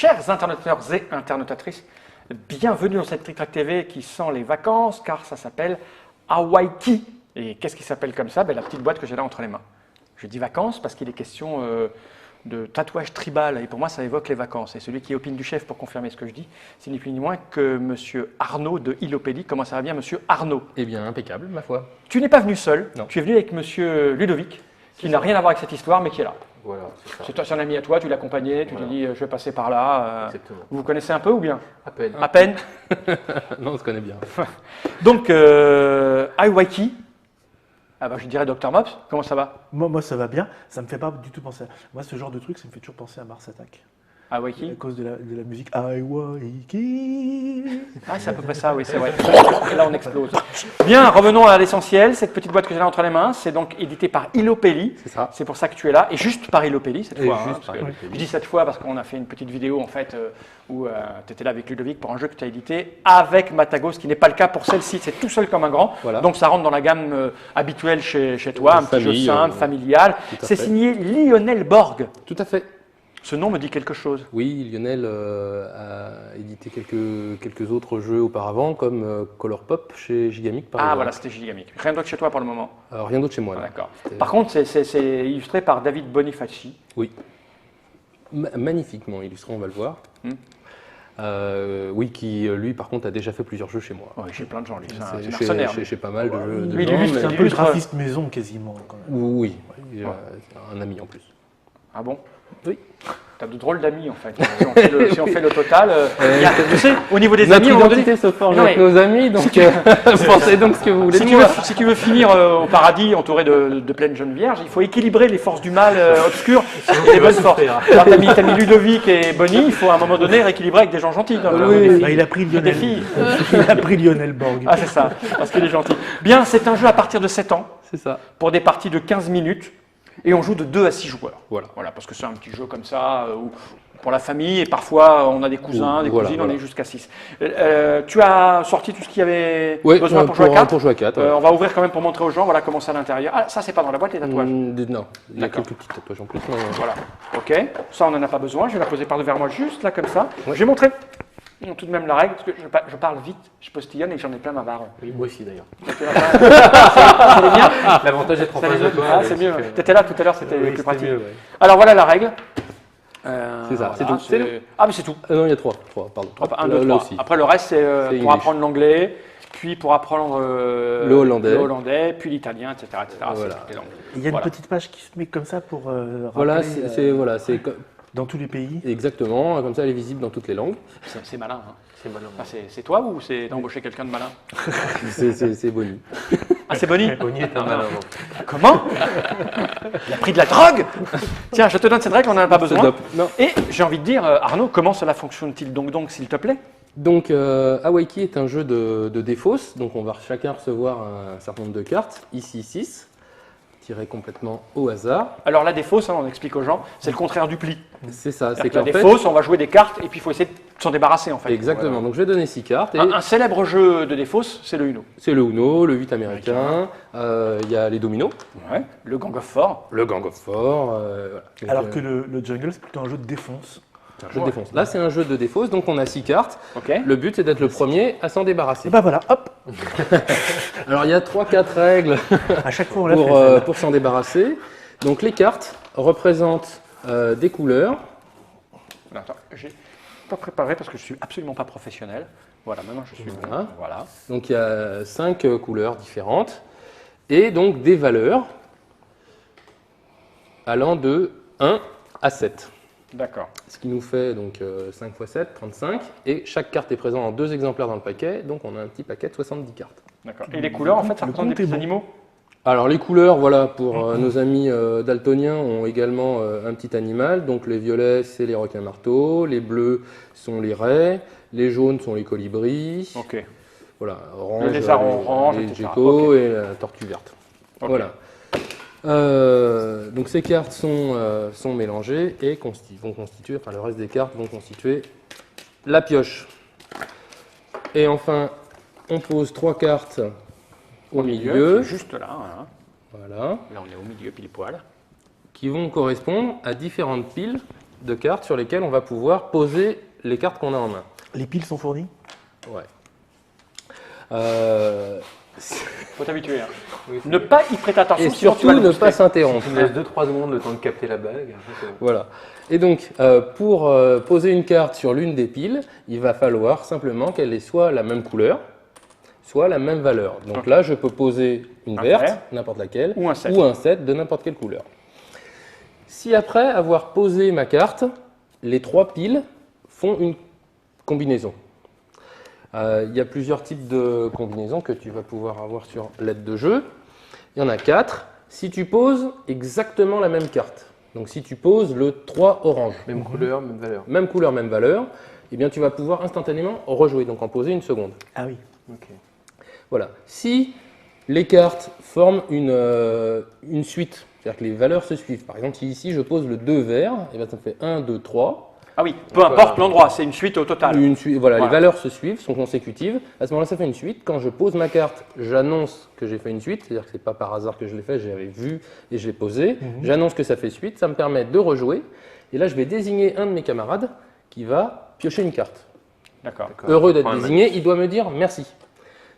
Chers internauteurs et internautatrices, bienvenue dans cette Trick TV qui sent les vacances car ça s'appelle Hawaii. Et qu'est-ce qui s'appelle comme ça? La petite boîte que j'ai là entre les mains. Je dis vacances parce qu'il est question de tatouage tribal et pour moi ça évoque les vacances. Et celui qui est opine du chef pour confirmer ce que je dis, c'est ni plus ni moins que monsieur Arnaud de Ilopélie. Comment ça va bien monsieur Arnaud? Eh bien impeccable ma foi. Tu n'es pas venu seul, non. Tu es venu avec monsieur Ludovic qui n'a rien à voir avec cette histoire mais qui est là. Voilà, c'est un ami à toi, tu l'accompagnais, tu t'es dit je vais passer par là. Vous vous connaissez un peu ou bien? À peine. À peine. Non, on se connaît bien. Donc, Hawaii, je dirais Dr Mops, comment ça va? Moi, ça va bien. Ça me fait pas du tout penser à... Moi, ce genre de truc, ça me fait toujours penser à Mars Attack. Hawaii? À cause de la musique Hawaii. Ah, c'est à peu près ça, oui, c'est vrai. Et là, on explose. Bien, revenons à l'essentiel. Cette petite boîte que j'ai là entre les mains, c'est donc édité par Ilopélie. C'est ça. C'est pour ça que tu es là. Et juste par Ilopélie cette fois. Juste par Ilopélie. Je dis cette fois parce qu'on a fait une petite vidéo en fait où tu étais là avec Ludovic pour un jeu que tu as édité avec Matagos, ce qui n'est pas le cas pour celle-ci. C'est tout seul comme un grand. Voilà. Donc ça rentre dans la gamme habituelle chez toi, un petit jeu famille, simple, familial. C'est signé Lionel Borg. Tout à fait. Ce nom me dit quelque chose. Oui, Lionel a édité quelques autres jeux auparavant, comme Color Pop chez Gigamic par exemple. Voilà, c'était Gigamic. Rien d'autre chez toi pour le moment? Rien d'autre chez moi. D'accord. Par contre, c'est illustré par David Bonifaci. Oui. Magnifiquement illustré, on va le voir. Oui, qui lui par contre a déjà fait plusieurs jeux chez moi. Oui, chez plein de gens, lui. C'est mercenaire. Chez pas mal de jeux. Lui, C'est un peu le graphiste maison quasiment. Quand même. Oui, un ami en plus. Ah bon? Oui. T'as de drôles d'amis en fait. Si on fait le total, tu sais, au niveau des notre amis, identité se forge avec nos amis, donc pensez donc ce que vous voulez. Si tu veux finir au paradis entouré de pleines jeunes vierges, il faut équilibrer les forces du mal obscures et les bonnes forces. Alors t'as mis Ludovic et Bonnie, il faut à un moment donné rééquilibrer avec des gens gentils. Il a pris Lionel. Il a pris Lionel Borg. Ah c'est ça, parce qu'il est gentil. Bien, c'est un jeu à partir de 7 ans. C'est ça. Pour des parties de 15 minutes. Et on joue de 2 à 6 joueurs. Voilà, parce que c'est un petit jeu comme ça, pour la famille, et parfois on a des cousins, des cousines, on est jusqu'à 6. Tu as sorti tout ce qu'il y avait besoin pour jouer à 4 pour jouer à 4. On va ouvrir quand même pour montrer aux gens, voilà comment c'est à l'intérieur. Ah, ça c'est pas dans la boîte les tatouages? Non, il y a quelques petits tatouages en plus. Voilà, ok, ça on n'en a pas besoin, je vais la poser par devers moi juste là comme ça. Je vais montrer tout de même la règle, parce que je parle vite, je postillonne et j'en ai plein ma barre. Oui, moi aussi d'ailleurs. C'est les miens? L'avantage d'être en face de toi. C'est mieux. Tu étais là tout à l'heure, c'était plus pratique. Mieux, Alors voilà la règle. C'est ça, c'est tout. Ah mais c'est tout. Non, il y a 3, pardon. 1, 2, 3. Après le reste c'est pour apprendre l'anglais, puis pour apprendre le hollandais, puis l'italien, etc. Voilà. Il y a une petite page qui se met comme ça pour voilà, rappeler, c'est dans tous les pays. Exactement, comme ça elle est visible dans toutes les langues. C'est malin. Hein. C'est malin. C'est toi ou c'est d'embaucher quelqu'un de malin? C'est Bonnie. Ah c'est Bonnie? Bonnie est un malin. Comment? Il a pris de la drogue? Tiens, je te donne cette règle, on n'en a pas besoin. Non. Et j'ai envie de dire, Arnaud, comment cela fonctionne-t-il donc s'il te plaît? Donc Hawaii est un jeu de défausse, donc on va chacun recevoir un certain nombre de cartes, ici 6. Tiré complètement au hasard. Alors la défausse, on explique aux gens, c'est le contraire du pli. C'est ça, c'est que la défausse, on va jouer des cartes et puis il faut essayer de s'en débarrasser en fait. Exactement, voilà. Donc je vais donner 6 cartes. Et un célèbre jeu de défausse, c'est le Uno. C'est le Uno, le 8 américain, il y a les dominos. Ouais. Le Gang of Four. Le Gang of Four. Voilà. Alors que le Jungle, c'est plutôt un jeu de défense. Un jeu de défense. Là, c'est un jeu de défausse, donc on a 6 cartes. Okay. Le but, c'est d'être le premier à s'en débarrasser. Et bah voilà, hop. Alors, il y a 3-4 règles à chaque fois, on pour s'en débarrasser. Donc, les cartes représentent des couleurs. Attends, j'ai pas préparé parce que je suis absolument pas professionnel. Voilà, maintenant je suis bon. Voilà. Donc, il y a 5 couleurs différentes et donc des valeurs allant de 1 à 7. D'accord. Ce qui nous fait donc 5 x 7, 35. Et chaque carte est présente en 2 exemplaires dans le paquet. Donc on a un petit paquet de 70 cartes. D'accord. Et les couleurs, en fait, ça représente des petits animaux? Alors les couleurs, voilà, pour nos amis daltoniens, ont également un petit animal. Donc les violets, c'est les requins-marteaux. Les bleus sont les raies. Les jaunes sont les colibris. Ok. Voilà, orange, les lézards orange, les geckos et la tortue verte. Okay. Voilà. Donc ces cartes sont mélangées et vont constituer, enfin le reste des cartes vont constituer la pioche. Et enfin, on pose 3 cartes au milieu. Juste là. Hein. Voilà. Là on est au milieu pile poil. Qui vont correspondre à différentes piles de cartes sur lesquelles on va pouvoir poser les cartes qu'on a en main. Les piles sont fournies? Ouais. Faut t'habituer. Hein. Oui, c'est Ne vrai. pas y prêter attention. Et sinon tu surtout vas le ne moustrer. pas s'interrompre. Tu me laisses 2-3 secondes le temps de capter la bague. Après, c'est bon. Voilà. Et donc, pour poser une carte sur l'une des piles, il va falloir simplement qu'elle ait soit la même couleur, soit la même valeur. Donc Ok. là, je peux poser une Un verte, vert. n'importe laquelle, Ou un 7. ou un 7 de n'importe quelle couleur. Si après avoir posé ma carte, les 3 piles font une combinaison. Il y a plusieurs types de combinaisons que tu vas pouvoir avoir sur l'aide de jeu. Il y en a 4. Si tu poses exactement la même carte, donc si tu poses le 3 orange, Même couleur, même valeur. même couleur, même valeur, eh bien tu vas pouvoir instantanément rejouer, donc en poser une seconde. Ah oui. Ok. Voilà. Si les cartes forment une suite, c'est-à-dire que les valeurs se suivent, par exemple si ici je pose le 2 vert, eh bien ça me fait 1, 2, 3. Ah oui, peu importe l'endroit, c'est une suite au total. Voilà, Voilà. les valeurs se suivent, sont consécutives. À ce moment-là, ça fait une suite. Quand je pose ma carte, j'annonce que j'ai fait une suite, c'est-à-dire que c'est pas par hasard que je l'ai fait, j'avais vu et je l'ai posé. J'annonce que ça fait suite, ça me permet de rejouer. Et là, je vais désigner un de mes camarades qui va piocher une carte. D'accord. Heureux d'être Ouais, désigné, il doit me dire merci.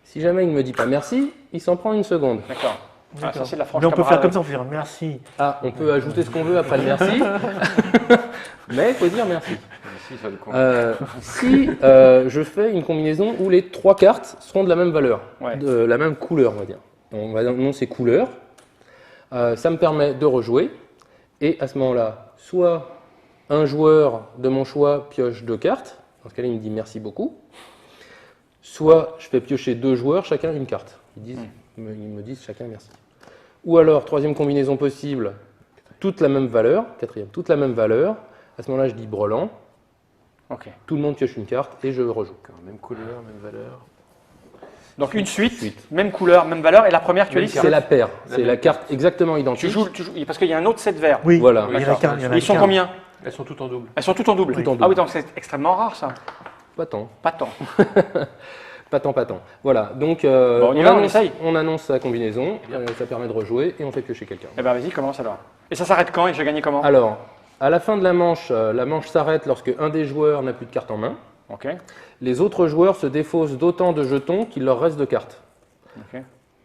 Si jamais il ne me dit pas merci, il s'en prend une seconde. D'accord. Ah, ça, c'est de la franche Mais on peut faire camaraderie. comme ça, on peut dire merci. Ah, on peut ajouter ce qu'on veut après le merci, mais il faut dire merci. Ici, ça va être con. Si je fais une combinaison où les 3 cartes seront de la même valeur, Ouais. de la même couleur, on va dire. On va annoncer couleur. Ça me permet de rejouer. Et à ce moment-là, soit un joueur de mon choix pioche 2 cartes. Dans ce cas-là, il me dit merci beaucoup. Soit je fais piocher 2 joueurs, chacun une carte. Ils me disent chacun merci. Ou alors, troisième combinaison possible, toute la même valeur. Quatrième, toute la même valeur. À ce moment-là, je dis brelan. Ok. Tout le monde pioche une carte et je rejoue. D'accord, même couleur, même valeur. Donc une suite, même couleur, même valeur. Et la première, tu as dit, C'est la paire, La c'est même la carte exactement tu identique. joues, parce qu'il y a un autre set vert. Oui, Voilà. il y en a D'accord. qu'un. Il y en a Et ils sont qu'un. combien? Elles sont toutes en double. Elles sont toutes en double. Toutes en double. Ah oui, donc c'est extrêmement rare ça. Pas tant, Pas tant. pas tant, pas tant. Voilà, donc Bon, on y va, on essaye. on annonce sa combinaison, ça permet de rejouer et on fait piocher quelqu'un. Eh ben vas-y, commence alors. Et ça s'arrête quand et je vais gagner comment? Alors, à la fin de la manche s'arrête lorsque un des joueurs n'a plus de cartes en main. Ok. Les autres joueurs se défaussent d'autant de jetons qu'il leur reste de cartes. Ok.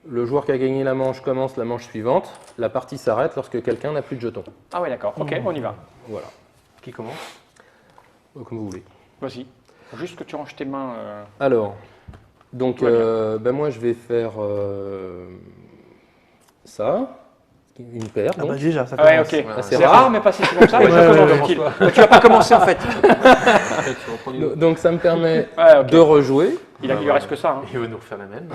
Le joueur qui a gagné la manche commence la manche suivante. La partie s'arrête lorsque quelqu'un n'a plus de jetons. Ah ouais, d'accord. Ok, on y va. Voilà, Qui commence? comme vous voulez. Vas-y. Faut juste que tu ranges tes mains. Alors, donc Tout va bien. moi je vais faire ça, une paire. Ah Donc. bah déjà, ça Ah ouais, commence. ok. Ah, C'est c'est rare, rare. mais pas si souvent que ça. Ouais, Je ouais, commence ouais, tranquille. Tu vas pas commencer en fait. Après, tu reprends une autre. Donc ça me permet Ouais, ok. de rejouer. Il lui reste que ça. hein. Il va nous refaire la même.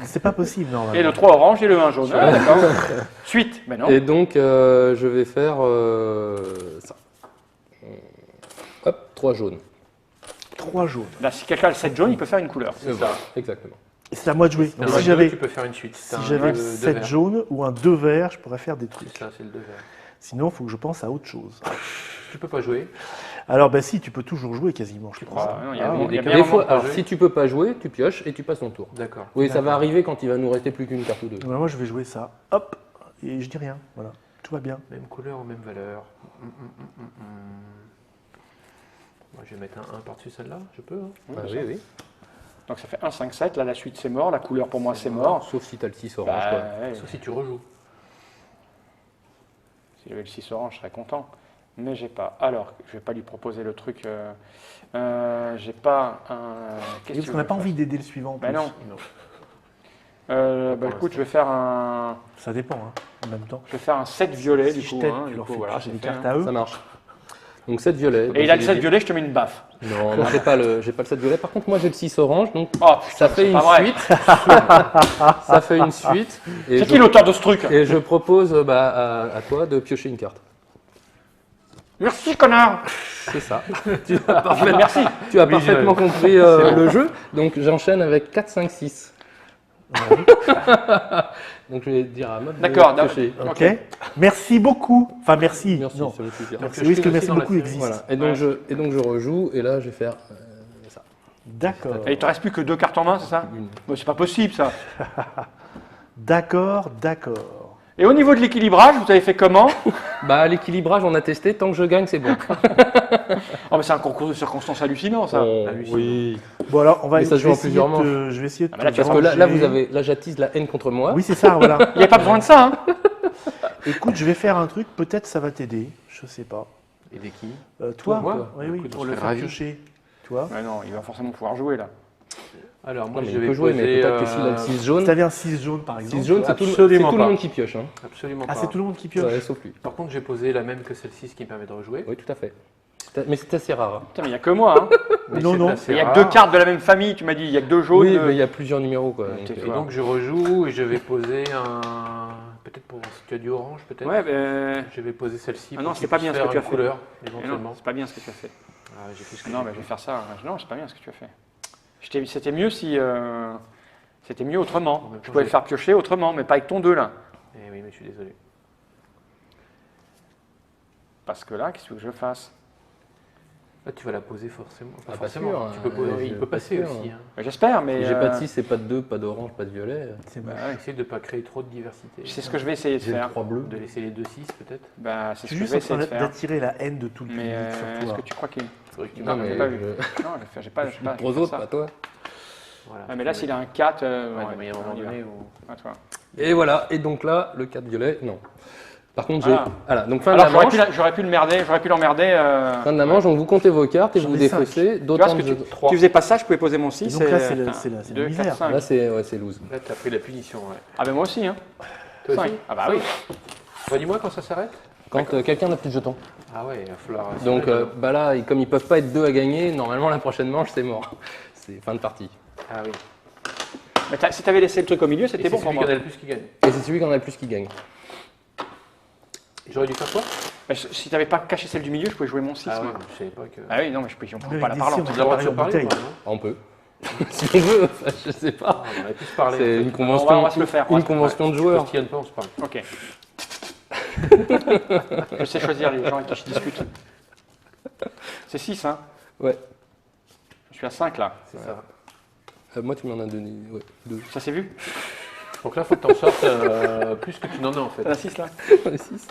C'est pas possible, normalement. Et le 3 orange et le 1 jaune. Ah, d'accord. Suite. Mais non. Et donc je vais faire ça. Hop, 3 jaunes. 3 jaunes. Là, si quelqu'un a le 7 jaune, il peut faire une couleur. Voilà, exactement. Et c'est à moi de jouer. Donc Alors, si j'avais tu peux faire une suite. T'as un j'avais deux 7 verts. jaunes ou un 2 verts, je pourrais faire des trucs. C'est ça, c'est le 2 verts. Sinon, il faut que je pense à autre chose. Tu peux pas jouer. Alors, ben si, tu peux toujours jouer quasiment, je Tu pense. crois? Non, il y a, Ah, il y a des bien cas- un Des moment- fois, alors jouer. si tu peux pas jouer, tu pioches et tu passes ton tour. D'accord. Oui, ça va D'accord. arriver quand il va nous rester plus qu'une carte ou deux. Ben, moi, je vais jouer ça. Hop, et je dis rien. Voilà, tout va bien. Même couleur ou même valeur. Moi, je vais mettre un 1 par-dessus celle-là. Je peux. Hein. Ah, oui, oui. Donc ça fait 1, 5, 7. Là, la suite, c'est mort. La couleur, pour moi, c'est mort. Sauf si tu as le 6 orange. Bah, quoi. ouais. Sauf si tu rejoues. Si j'avais le 6 orange, je serais content. Mais j'ai pas. Alors, je vais pas lui proposer le truc. J'ai pas un. Qu'est-ce Parce que qu'on n'a tu pas veux envie d'aider le suivant. en Ben plus. non. Non. Bah, écoute, je vais faire un. Ça dépend, hein, en même temps. Je vais faire un 7 violet Si du je coup. t'aide, Hein, tu du leur coup, fais voilà, piocher c'est des fait, cartes hein. à eux. Ça marche. Donc 7 violets. Et il a le 7 violet, je te mets une baffe. Non, non, j'ai pas le 7 violet. Par contre, moi j'ai le 6 orange, donc Oh, ça putain, fait c'est une pas vrai. suite. Ça fait une suite. Et C'est je, qui l'auteur de ce truc? et je propose à toi de piocher une carte. Merci, connard. C'est ça. Tu as parfaitement, Merci. tu as Oui, parfaitement j'ai- compris le jeu. Donc j'enchaîne avec 4, 5, 6. Donc je vais dire à Maud de D'accord, piocher. Ok. Merci beaucoup. Enfin, merci. Merci, Non. ça me suffit. Merci, je oui, parce que file merci aussi dans la beaucoup série. existe. Voilà. Et donc, je rejoue, et là je vais faire ça. D'accord. Et il te reste plus que 2 cartes en main, c'est ça? Une. Bah, c'est pas possible ça. D'accord, d'accord. Et au niveau de l'équilibrage, vous avez fait comment? Bah, l'équilibrage, on a testé. Tant que je gagne, c'est bon. Oh, mais c'est un concours de circonstances hallucinant, ça. Oui. Bon, alors, on va Mais ça je joue vais en plusieurs essayer de manches. te- Je vais essayer de Ah, bah là, te tu vas Parce que là, ranger. là, j'attise la haine contre moi. Oui, c'est ça, voilà. Il n'y a pas besoin de ça, hein. Écoute, je vais faire un truc, peut-être ça va t'aider. Je sais pas. Aider qui? Toi, Moi Oui, oui, Écoute, pour je le serais faire ravi. piocher. Toi Ouais, non, il va forcément pouvoir jouer, là. Alors, Non, moi, mais je il vais peut jouer, mais poser, peut-être que s'il a le 6 jaune, Si t'avais un 6 jaune, par exemple. 6 jaune, c'est tout, Absolument le pas. monde qui pioche. Hein. Absolument Ah, pas. c'est tout le monde qui pioche. Ouais, sauf lui. Par contre, j'ai posé la même que celle-ci, ce qui me permet de rejouer. Oui, tout à fait. Mais c'est assez rare. Hein. Putain, mais il n'y a que moi, hein. Mais Non, c'est non. assez Il n'y a rare. que 2 cartes de la même famille, tu m'as dit. Il n'y a que 2 jaunes. Oui, mais il y a plusieurs numéros. Quoi. Ouais, Donc, t'es Et fort. donc, je rejoue et je vais poser un. Peut-être pour voir si tu as du orange, peut-être. Ouais, ben. Je vais poser celle-ci. Ah non, pour c'est qu'il pas puisse bien ce faire que tu as une fait. couleur, Mais non, éventuellement. c'est pas bien ce que tu as fait. Ah, j'ai fait ce que Non, j'ai mais pu. je vais faire ça. Non, c'est pas bien ce que tu as fait. C'était mieux si. C'était mieux autrement. En même temps, Je pouvais le j'ai- faire piocher autrement, mais pas avec ton 2 là. Eh oui, mais je suis désolé. Parce que là, qu'est-ce que je fasse? Là, tu vas la poser forcément. Pas Ah, pas forcément. sûr, Tu peux poser- je- il peut pas passer sûr, aussi. hein. Hein. J'espère, mais. Si j'ai pas de 6, c'est pas de 2, pas d'orange, pas de violet. C'est Bah, bon. ouais. Essayer de ne pas créer trop de diversité. C'est ce que je vais essayer de J'ai faire. 3 bleus. De laisser les 2-6 peut-être. Bah, c'est Je ce suis que je juste vais en train essayer de faire. d'attirer la haine de tout le Mais public sur est-ce toi. que tu crois qu'il. Faudrait que tu Non, marques. mais j'ai pas vu. je- Non, j'ai pas. J'ai pas. Trop j'ai pas autres, ça. pas toi. Voilà, Ah, mais là, s'il a un 4. Ouais, ouais, mais il y a un moment on y va. donné où. À toi. Et voilà, et donc là, le 4 violet, non. Par contre, j'ai. Ah. Voilà, donc fin Alors, de la manche. j'aurais pu le merder, j'aurais pu l'emmerder. Fin de la manche, donc vous comptez vos cartes et J'en vous ai défaussez. Tu vois, D'autant ce que que tu faisais pas ça, je pouvais poser mon 6. Et donc là, c'est la deux, misère. quatre, cinq. là, c'est loose. Là, tu as pris la punition. Ouais. Ah, ben moi aussi, hein. Toi 5. aussi Ah, bah oui. Redis-moi quand ça s'arrête. Quand quelqu'un n'a plus de jetons. Ah ouais, il va falloir. Donc bah là, comme ils peuvent pas être 2 à gagner, normalement la prochaine manche, c'est mort. C'est fin de partie. Ah oui. Mais si t'avais laissé le truc au milieu, Et c'était c'est bon pour celui moi. qui en a le plus qui gagne. Et c'est celui qui en a le plus qui gagne. J'aurais dû faire quoi? Bah, si t'avais pas caché celle du milieu, je pouvais jouer mon 6. Ah ouais, moi. je savais pas que. Ah oui, non, mais on Avec peut pas la des parler. si, entre on Tu as le droit de se en parler bouteille. ou pas, non? On peut. Si on veut, enfin, je sais pas. Ah, on aurait pu se parler. C'est en une fait. convention, on va se le faire, on va une se le convention de Je joueurs. postillonne pas, on se parle. Ok. Je sais choisir les gens avec qui je discute. C'est 6, hein. Ouais. Je suis à 5 là. C'est ça. Moi, tu m'en as donné 2. Ça s'est vu? Donc là, il faut que tu en sortes plus que tu n'en as en fait. T'as la 6 là? 6.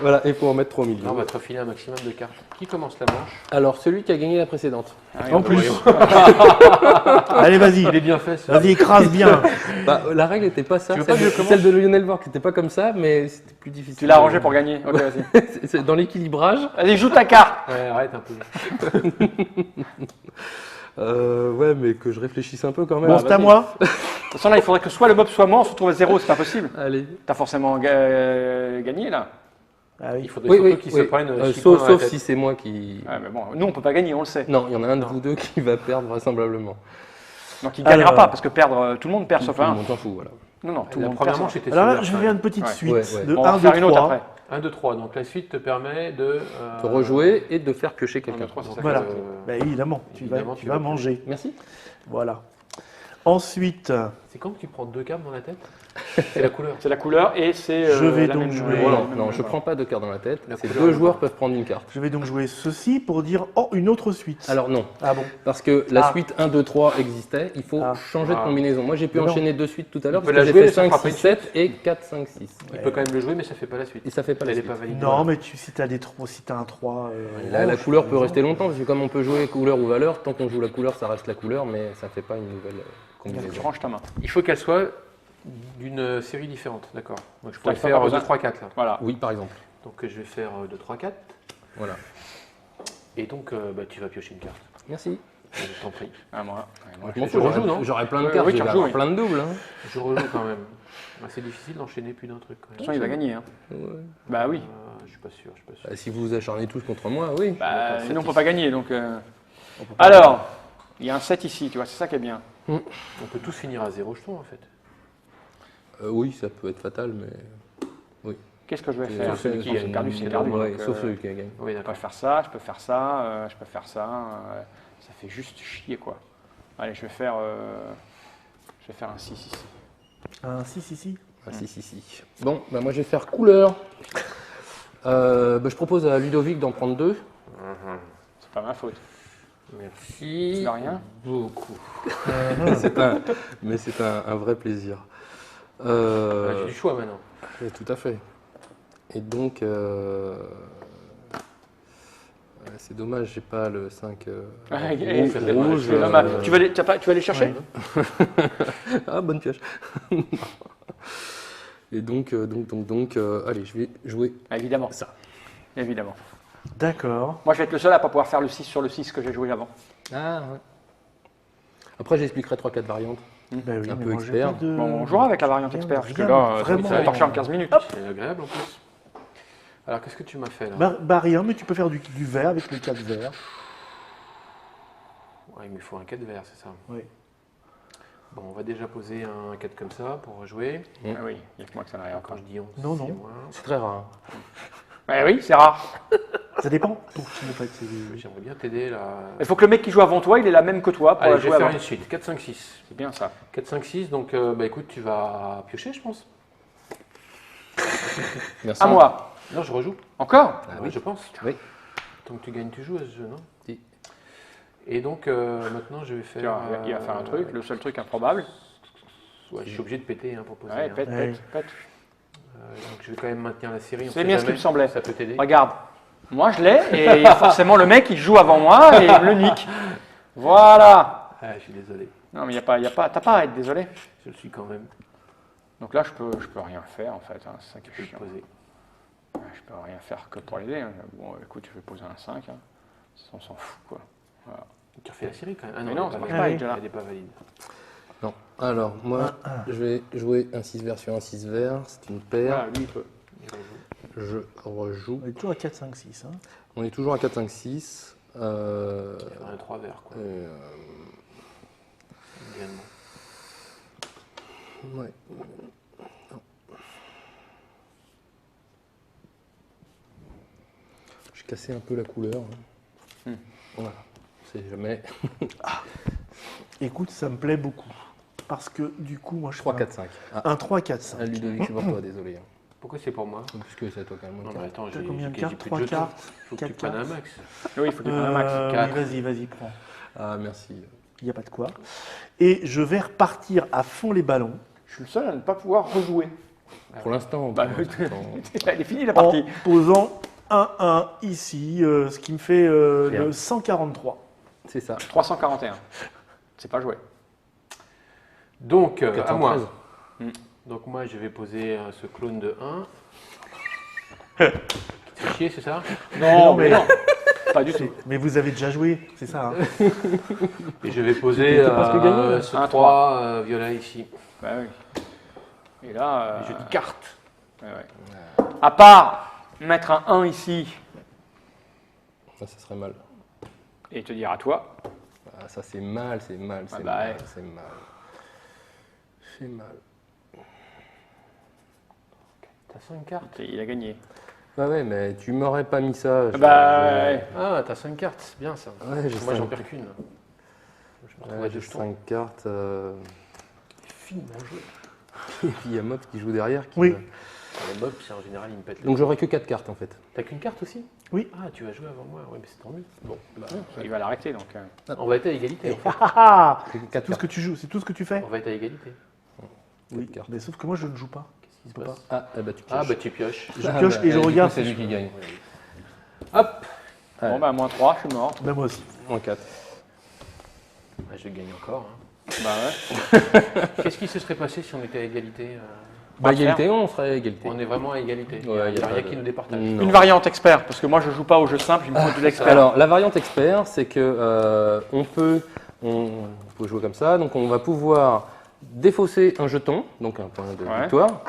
Voilà, et il faut en mettre 3 au milieu. Là, on va te refiler un maximum de cartes. Qui commence la manche? Alors, celui qui a gagné la précédente. Ah oui, En on plus. voyons. Allez, vas-y. Il est bien fait, ça. Vas-y, écrase bien. Bah, la règle n'était pas ça. Tu veux pas Celle, que de, je commence celle de Lionel Borg n'était pas comme ça, mais c'était plus difficile. Tu l'as arrangé pour gagner. Ok, vas-y. C'est dans l'équilibrage. Vas-y, joue ta carte. Ouais, arrête un peu. Ouais, mais que je réfléchisse un peu quand même. Bon, c'est à vas-y. moi. De toute façon, là, il faudrait que soit le mob soit mort, on se retrouve à 0, c'est pas possible. Allez. T'as forcément gagné là. Ah oui. Il faudrait Oui, surtout oui, qu'ils oui. se prennent 6 sauf points dans la tête. si c'est moi qui. Ouais, mais bon, nous, on peut pas gagner, on le sait. Non, il y en a un de vous deux qui va perdre vraisemblablement. Donc il gagnera Alors. pas, parce que perdre, tout le monde perd sauf Tout le un. monde s'en fout, voilà. Non, non, tout le La monde première perd. manche était Alors là, super je simple. vais faire une petite Ouais. suite Ouais, ouais. de On va 1, en faire 2, une autre 3. après. 1, 2, 3. Donc la suite te permet de. De rejouer et de faire piocher 1, quelqu'un. 2, 3, c'est ça. Voilà. Euh, Bah, évidemment, tu évidemment, vas, tu tu vas vas manger. Merci. Voilà. Ensuite, C'est quand que tu prends 2 cartes dans la tête? C'est la couleur. C'est la couleur et c'est. Je vais la donc même- jouer- la Non, même- non, je prends pas de carte dans la tête. La Ces couleur, deux le joueurs blanc. peuvent prendre une carte. je vais donc jouer ceci pour dire oh, une autre suite. Alors non, Ah bon. parce que la Ah. suite 1, 2, 3 existait, il faut Ah. changer de Ah. combinaison. Moi j'ai pu Mais non. enchaîner 2 suites tout à l'heure Tu peux parce que la j'ai jouer, fait mais ça 5, fera pas 6, une 7 et 4, 5, 6. Il peut quand même le jouer, mais ça fait pas la suite. Et ça fait pas la Elle est suite. pas validée. Non, mais si tu as des 3, si tu as un 3. Et là, la orange, couleur par peut exemple. rester longtemps, parce que comme on peut jouer couleur ou valeur, tant qu'on joue la couleur, ça reste la couleur, mais ça fait pas une nouvelle Tu combinaison. ranges ta main. Il faut qu'elle soit d'une série différente, d'accord. Donc je pourrais T'as pas faire besoin. 2, 3, 4 là. Voilà. Oui, par exemple. Donc je vais faire 2, 3, 4. Voilà. Et donc bah, tu vas piocher une carte. Merci. Je t'en prie. Ah, moi. Ouais, Je m'en je fous, rejoue, non j'aurais plein de Oui, cartes, oui, je tu vais rejoues, avoir oui. plein de doubles. Hein. Je rejoue quand même. Ah, c'est difficile d'enchaîner plus d'un truc quand De même. toute façon, il va gagner. Hein. Ouais. Bah oui. Je suis pas sûr, je suis pas sûr. Bah, si vous vous acharnez tous contre moi, oui. Bah, Attends, sinon, on peut 7 pas gagner. Donc, On peut pas- alors, il y a un 7 ici, tu vois, c'est ça qui est bien. On peut tous finir à 0 jetons en fait. Oui, ça peut être fatal, mais. Qu'est-ce que je vais C'est- faire Sauf celui qui C'est gagne. perdu, c'est Ouais, perdu. Ouais, donc, sauf celui qui gagne. Oui, Je d'accord. peux faire ça, je peux faire ça, je peux faire ça. Ça fait juste chier, quoi. Allez, je vais faire un 6 ici. Un 6 ici. Ah, si. Bon, bah, moi je vais faire couleur. Bah, je propose à Ludovic d'en prendre 2. C'est pas ma faute. Merci. De rien. Beaucoup. Mais c'est un vrai plaisir. J'ai du choix maintenant. Tout à fait. Et donc, c'est dommage, j'ai pas le 5 rouge. C'est dommage. Tu vas aller chercher? Ah, bonne pioche. Et donc, allez, je vais jouer Évidemment. ça. Évidemment. D'accord. Moi, je vais être le seul à pas pouvoir faire le 6 sur le 6 que j'ai joué avant. Ah, ouais. Après, j'expliquerai 3-4 variantes. Ben oui, Un mais peu moi, j'ai expert. pas de- Bon, on jouera avec la variante rien, expert, parce que rien, là, vraiment. ça va marcher en 15 minutes. C'est agréable en plus. Alors, qu'est-ce que tu m'as fait là? Bah rien, mais tu peux faire du vert avec les 4 verts. Ouais, il me faut un 4 vert, c'est ça. Oui. Bon, on va déjà poser un 4 comme ça pour jouer. Ah oui, il n'y a que moi que ça n'arrive Quand pas. je dis 11, Non, non. c'est moi. C'est très rare. Hein. Ouais, oui, c'est rare. Ça dépend pour qui en fait. J'aimerais bien t'aider là. Il faut que le mec qui joue avant toi, il ait la même que toi pour Allez, la je vais jouer faire avant. une suite. 4, 5, 6. C'est bien ça. 4, 5, 6, donc bah écoute, tu vas piocher, je pense. Merci. À moi. Non, je rejoue. Encore? Ah Ouais, oui. je pense. Oui. Tant que tu gagnes, tu joues à ce jeu, non? Si. Et donc, maintenant, je vais Tu faire. vois, il va faire un truc, le seul truc improbable. Ouais, je suis obligé de péter hein, pour poser. Ouais, hein. pète, Ouais. pète, pète. Donc, je vais quand même maintenir la série. on C'est sait bien ce qui jamais, me semblait. Ça peut t'aider. Regarde, moi je l'ai, et forcément le mec il joue avant moi et il me le nique. Voilà. Ah, je suis désolé. Non mais t'as pas à être désolé. Je le suis quand même. Donc là je peux rien faire en fait, hein, c'est ça qui Je est vais chiant. le poser. Ouais, je peux rien faire que pour l'aider. Hein. Bon écoute, je vais poser un 5, hein. On s'en fout quoi. Voilà. Tu refais la série quand même. Ah Mais non, non, elle ça est marche pas pas, valide. il est là. Elle n'est pas valide. Non. Alors, moi, je vais jouer un 6 vert sur un 6 vert. C'est une paire. Voilà, lui il peut. Il rejoue. Je rejoue. On est toujours à 4, 5, 6. Hein. On est toujours à 4, 5, 6. Il va faire un 3 vert, quoi. Idéalement. Ouais. J'ai cassé un peu la couleur. Hein. Voilà. C'est jamais. Écoute, ça me plaît beaucoup. Parce que du coup, moi je 3, fais 4, 5. Ah, un 3, 4, 5. Ludovic, c'est pour toi, désolé. Hein. Pourquoi c'est pour moi? Puisque c'est à toi quand même. Non, mais attends, T'as j'ai combien de j'ai cartes? plus 3 de jetons. cartes. Faut que tu 4 prennes un cartes. max. Oui, il faut que tu prennes un max. Oui, Quatre. vas-y, prends. Ah, merci. Il n'y a pas de quoi. Et je vais repartir à fond les ballons Je suis le seul à ne pas pouvoir rejouer. Pour l'instant. Bah, pour l'instant. Elle est finie la en partie. posant 1-1 ici, ce qui me fait Bien. le 143. C'est ça. 341. C'est pas joué. Donc, à 413. moi. Mm. Donc, moi, je vais poser ce clone de 1. Qui te fait chier, c'est ça? Non, mais- non. Pas du tout. Mais vous avez déjà joué, c'est ça. Hein. Et je vais poser T'as presque gagné, ce Un 3 violet ici. Bah oui. Et là. Je te carte. ouais, ouais. À part mettre un 1 ici Ça, ça serait mal. et te dire à toi, Ah, ça, c'est mal, c'est mal, c'est bah mal, ouais. c'est mal. C'est mal. T'as 5 cartes? il a gagné. Ouais, mais tu m'aurais pas mis ça. Bah, Ah, t'as 5 cartes, c'est bien ça. Ouais, j'ai Moi, j'en 5 perds qu'une. Je me retrouve à ouais, 2 j'ai jetons. 5 cartes. Finement joué. Et puis il y a Mob qui joue derrière. Qui Oui. Les mobs, c'est en général, ils me pètent. Donc j'aurais que 4 cartes en fait. T'as qu'une carte aussi? Oui. Ah, tu vas jouer avant moi. Oui, mais c'est tant mieux. Bon, bah, il va l'arrêter donc. on va être à égalité. En fait. Ah, J'ai que c'est 4 tout ce cartes. que tu joues, c'est tout ce que tu fais. On va être à égalité. Oui, cartes. mais sauf que moi je ne joue pas. Qu'est-ce qui se peux passe? Ah, eh ben, tu pioches. Ah, bah tu pioches. Je pioche et je du coup, regarde. C'est si lui je- qui gagne. Hop. Ouais. Bon bah moins 3, je suis mort. Ben, moi aussi. Moins 4. Bah, je gagne encore. hein. Bah ouais. Qu'est-ce qui se serait passé si on était à égalité? Bah, va faire. égalité, on serait à égalité. On est vraiment à égalité. Ouais, Il n'y y a a rien pas qui de- nous départage. Non. Une variante expert, parce que moi je joue pas au jeu simple, il me faut de l'expert. Alors, la variante expert, c'est que on peut jouer comme ça. Donc, on va pouvoir défausser un jeton, donc un point de Ouais. victoire,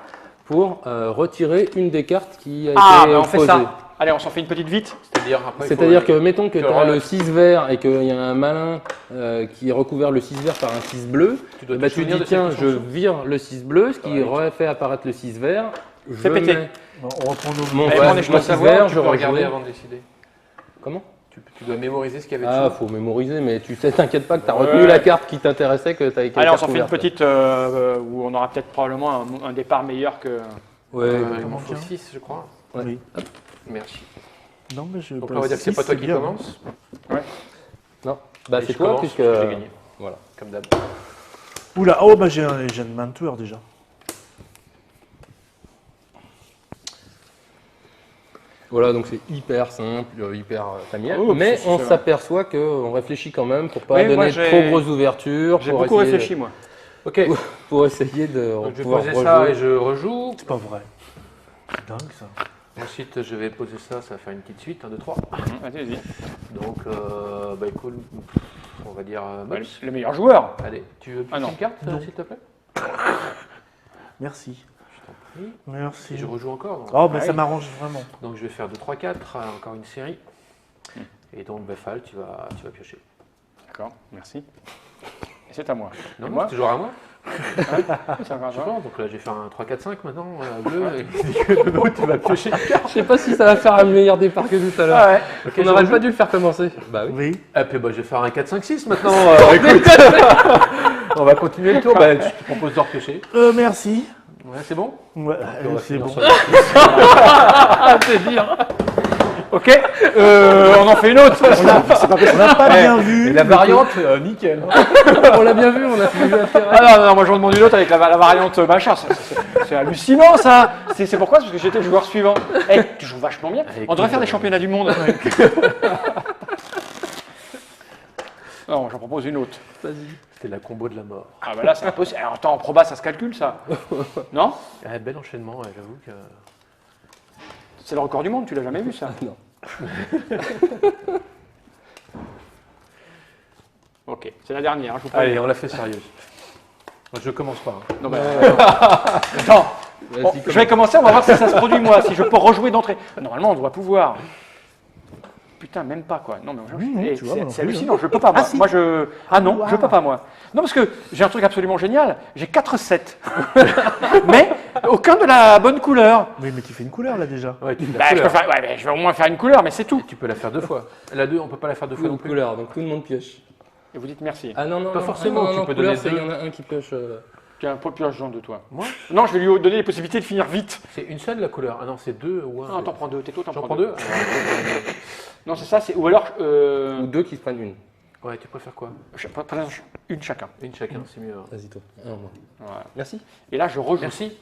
pour retirer une des cartes qui a Ah, été bah on fait posée. ça. Allez, on s'en fait une petite vite. C'est-à-dire, après, il C'est-à-dire faut- que, mettons que tu tu as auras- le 6 vert et qu'il y a un malin qui est recouvert le 6 vert par un 6 bleu, tu dois eh te ben, tu souvenir dis de tiens, cette je chanson. vire le 6 bleu, ce qui Ouais. refait apparaître le 6 vert. Je Fais péter. mets Bon, on reprend nos. mon Eh, ouais, prenez, je dois mon 6 savoir, vert, Tu je peux regarder rejoue. avant de décider. Comment Tu dois mémoriser ce qu'il y avait Ah, dessus. faut mémoriser, mais tu sais, t'inquiète pas que tu as Ouais. retenu la carte qui t'intéressait, que tu as Allez, on s'en fait une petite où on aura peut-être probablement un départ meilleur que. Ouais, Il m'en Comment faut tiens 6, je crois. Ouais. Oui. Merci. Non, mais je. Donc là, on va dire que c'est pas toi qui bien. commence. non, bah Et c'est je toi, commence, puisque. j'ai gagné. Voilà. Comme d'hab. Oula, oh bah j'ai un menteur déjà. Voilà, donc c'est hyper simple, hyper familial. Oh, mais c'est on vrai. s'aperçoit qu'on réfléchit quand même pour pas Oui, moi, donner j'ai- trop grosses ouvertures. J'ai pour beaucoup essayer- réfléchi, moi. Ok, Pour essayer de donc je vais pouvoir poser rejouer. ça et je rejoue. C'est pas vrai. C'est dingue ça. Ensuite, je vais poser ça, ça va faire une petite suite, 1, 2, 3. Vas-y, vas-y. Donc, bah écoute, on va dire Ouais, Mops. le meilleur joueur. Allez, tu veux Ah non. une carte, Non. s'il te plaît? Merci. Je t'en prie. Merci. Et je rejoue encore. Donc, Oh, bah Ah ça oui. m'arrange vraiment. donc je vais faire 2, 3, 4, encore une série. Et donc, Befal, tu vas piocher. D'accord, merci. Et c'est à moi. Non, Et non, moi c'est toujours à moi. C'est encore à Je toi. pense. Donc là, je vais faire un 3, 4, 5 maintenant, bleu. Et dedans, tu vas piocher. Je sais pas si ça va faire un meilleur départ que tout à l'heure. Ah ouais. Ok, On je n'aurait rejoue. pas dû le faire commencer. Bah oui. Oui. Ah, puis bah, je vais faire un 4, 5, 6 maintenant. Écoute, on va continuer le tour. Bah, je te propose de repiocher. Merci. Ouais, c'est bon? Ouais, On va c'est finir bon. sur- Ah, c'est dire. Ok, on en fait une autre. On n'a pas bien Et vu. la variante, nickel. On l'a bien vu, on a fait du intérêt. Ah non, non, moi j'en demande une autre avec la variante machin. C'est hallucinant ça. C'est pourquoi? Parce que j'étais le joueur suivant. Eh, tu joues vachement bien. Allez, On devrait écoute, faire des championnats du monde. Non, j'en propose une autre. C'était la combo de la mort. Ah bah là c'est impossible. Alors attends, en proba ça se calcule ça. Non? Ah, bel enchaînement, ouais, j'avoue que. C'est le record du monde, tu l'as jamais vu ça? Non. Ok, c'est la dernière, hein, je vous préviens. Allez, on l'a fait sérieuse. Je commence pas. Hein. Non, mais, attends, bon, je vais commencer, on va voir si ça se produit moi, si je peux rejouer d'entrée. Normalement on devrait pouvoir. Putain, même pas quoi. Non, mais Oui, tu vois, moi non c'est plus, hallucinant, je peux pas moi. Ah, si. Moi je. Ah non, Wow. je peux pas moi. Non, parce que j'ai un truc absolument génial, j'ai 4-7. Mais aucun de la bonne couleur. Oui, mais tu fais une couleur là déjà. Ouais, tu, Bah, je, peux faire, ouais, mais je vais au moins faire une couleur, mais c'est tout. tu peux la faire 2 fois. La 2, on peut pas la faire 2 fois non Une plus. couleur, donc tout le monde pioche. Et vous dites merci. Ah non, non, Pas non, forcément, non, tu non, peux couleur, donner c'est- deux. Il y en a un qui pioche. Tiens, un peu pioche Jean de toi. Moi? Non, je vais lui donner les possibilités de finir vite. C'est une seule la couleur. Ah non, c'est 2 ou 1. Non, t'en prends deux, t'es toi, J'en prends 2? Non, c'est ça, c'est. Ou alors. Ou deux qui se prennent une. Ouais, tu préfères quoi? Une chacun. Une chacun, c'est mieux. Hein. Vas-y, toi. Un, moi. Voilà. Merci. Et là, je rejoue. Merci.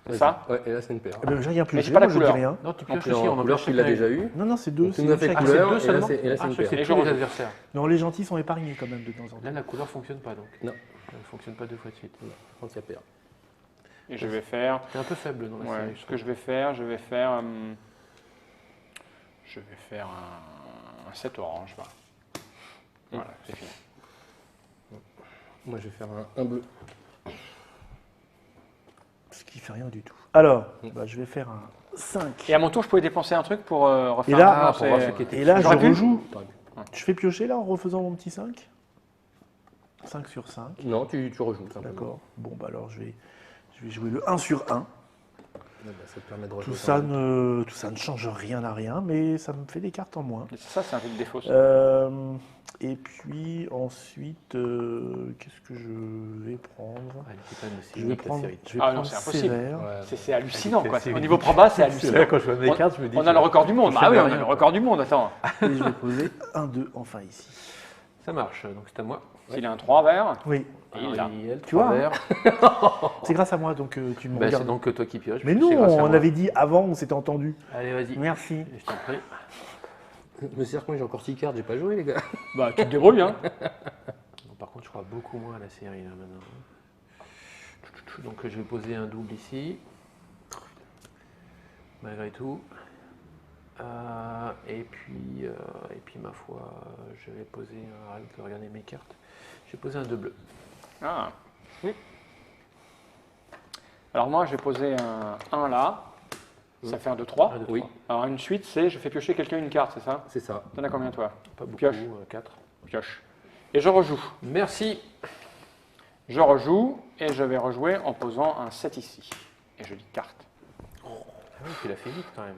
C'est Vas-y. ça? Ouais, et là, c'est une paire. Eh ben, j'ai rien plus. Mais j'ai pas la je dis couleur. rien. Non, tu En pioches couleur, aussi, on en couleur, pioche tu l'as chacun. déjà eu. Non, non, c'est deux. Donc, tu c'est nous as une fait chaque- Ah, couleur. c'est 2 et là, seulement? c'est- et là, c'est Ah, une je crois que paire. Et c'est je tous les rejoue. adversaires. Non, les gentils sont épargnés quand même de temps en temps. Là, la couleur fonctionne pas donc. Non, Elle fonctionne pas 2 fois de suite. quand il y a paire. Et je vais faire. T'es un peu faible dans la Ouais, série. ce que je vais faire, je vais faire un 7 orange. Voilà, voilà c'est fini. Moi, je vais faire un bleu. Ce qui fait rien du tout. Alors, bah, je vais faire un 5. Et à mon tour, je pouvais dépenser un truc pour refaire Et là- un- Ah, pour voir ce qui était. Et là, je J'aurais pu rejoue. T'aurais pu. Je fais piocher là en refaisant mon petit 5. 5 sur 5. Non, tu rejoues. simplement. D'accord. Bon, bah alors je vais jouer le 1 sur 1. Ah bah, ça te permet de rejouer. Tout ça ne change rien à rien, mais ça me fait des cartes en moins. Ça, c'est un truc défaut. ça. Et puis ensuite, qu'est-ce que je vais prendre? Ah, c'est quand même Je assez vais unique la prendre, série. je vais Ah non, prendre c'est impossible. sévère. Ouais. C'est hallucinant, quoi. c'est Au niveau proba, c'est C'est hallucinant. là quand je vois mes cartes, je me dis. On a le record du monde. je Ah oui, fais on a rien, le quoi. record du monde, attends. Et je vais poser un 2 enfin ici. Ça marche, donc c'est à moi. S'il a un 3 vert, Oui, et il l'a. Tu vois, verts. c'est grâce à moi, donc tu me Bah, c'est regardes. donc toi qui pioches. Mais parce que non, c'est grâce à on moi. avait dit avant, on s'était entendu. Allez, vas-y. Merci. Je t'en prie. Mais c'est-à-dire que moi, j'ai encore 6 cartes, j'ai pas joué, les gars. Bah, tu te débrouilles, hein. Bon, par contre, je crois beaucoup moins à la série là maintenant. Donc je vais poser un double ici. Malgré tout. Et puis ma foi, je vais poser, arrête de regarder mes cartes. Je vais poser un 2 bleu. Ah. Oui. Alors moi, j'ai posé un 1 là. Ça fait un 2-3. Un, deux, Oui. trois. Alors une suite, c'est je fais piocher quelqu'un une carte, c'est ça? C'est ça. T'en as combien, toi? Pas beaucoup, Pioche. 4. Pioche. Et je rejoue. Merci. Je rejoue et je vais rejouer en posant un 7 ici. Et je dis carte. Ah oui, tu l'as fait vite quand même.